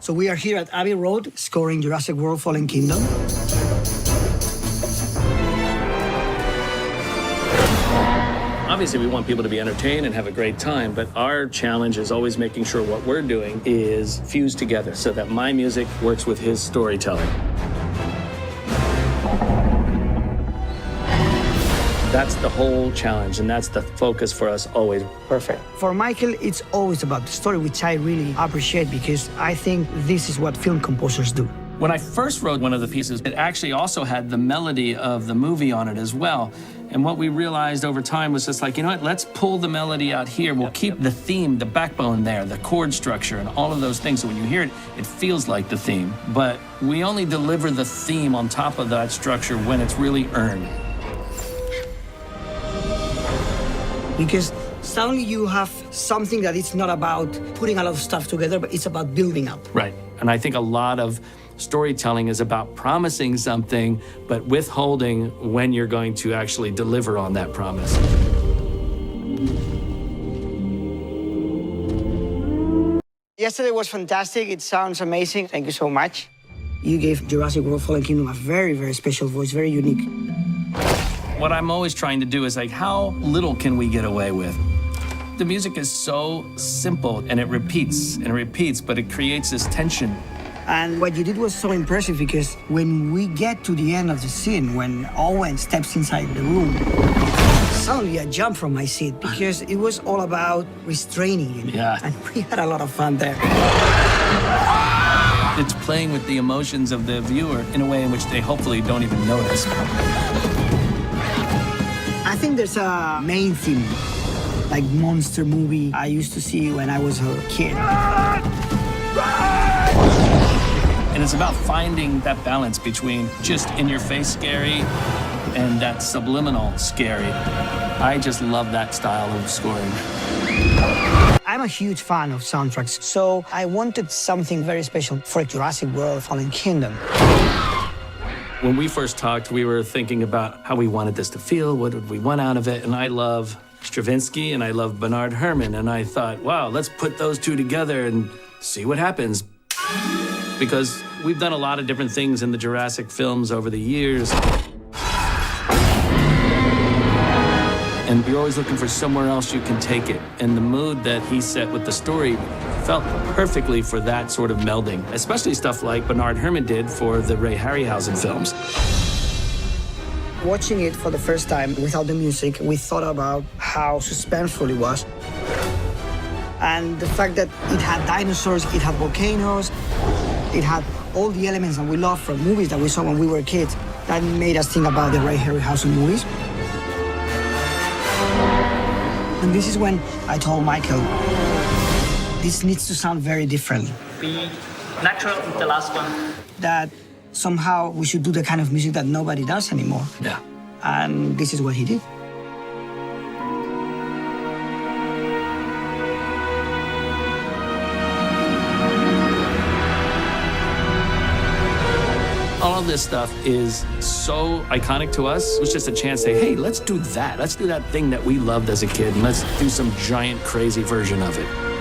So we are here at Abbey Road, scoring Jurassic World Fallen Kingdom. Obviously, we want people to be entertained and have a great time, but our challenge is always making sure what we're doing is fused together so that my music works with his storytelling. That's the whole challenge, and that's the focus for us always. Perfect. For Michael, it's always about the story, which I really appreciate because I think this is what film composers do. When I first wrote one of the pieces, it actually also had the melody of the movie on it as well. And what we realized over time was just like, you know what, let's pull the melody out here. We'll keep the theme, the backbone there, the chord structure, and all of those things. So when you hear it, it feels like the theme. But we only deliver the theme on top of that structure when it's really earned. Because suddenly you have something that it's not about putting a lot of stuff together, but it's about building up. Right. And I think a lot of storytelling is about promising something, but withholding when you're going to actually deliver on that promise. Yesterday was fantastic. It sounds amazing. Thank you so much. You gave Jurassic World Fallen Kingdom a very, very special voice, very unique. What I'm always trying to do is like, how little can we get away with? The music is so simple, and it repeats and it repeats, but it creates this tension. And what you did was so impressive because when we get to the end of the scene, when Owen steps inside the room, suddenly I jumped from my seat because it was all about restraining him. Yeah. And we had a lot of fun there. It's playing with the emotions of the viewer in a way in which they hopefully don't even notice. I think there's a main theme, like monster movie I used to see when I was a kid. And it's about finding that balance between just in-your-face scary and that subliminal scary. I just love that style of scoring. I'm a huge fan of soundtracks, so I wanted something very special for Jurassic World Fallen Kingdom. When we first talked, we were thinking about how we wanted this to feel, what would we want out of it, and I love Stravinsky and I love Bernard Herrmann, and I thought, wow, let's put those two together and see what happens. Because we've done a lot of different things in the Jurassic films over the years. And you're always looking for somewhere else you can take it. And the mood that he set with the story felt perfectly for that sort of melding, especially stuff like Bernard Herrmann did for the Ray Harryhausen films. Watching it for the first time without the music, we thought about how suspenseful it was. And the fact that it had dinosaurs, it had volcanoes, it had all the elements that we love from movies that we saw when we were kids, that made us think about the Ray Harryhausen movies. And this is when I told Michael, this needs to sound very different. Be natural with the last one. That somehow we should do the kind of music that nobody does anymore. Yeah. And this is what he did. All of this stuff is so iconic to us. It was just a chance to say, hey, let's do that. Let's do that thing that we loved as a kid, and let's do some giant, crazy version of it.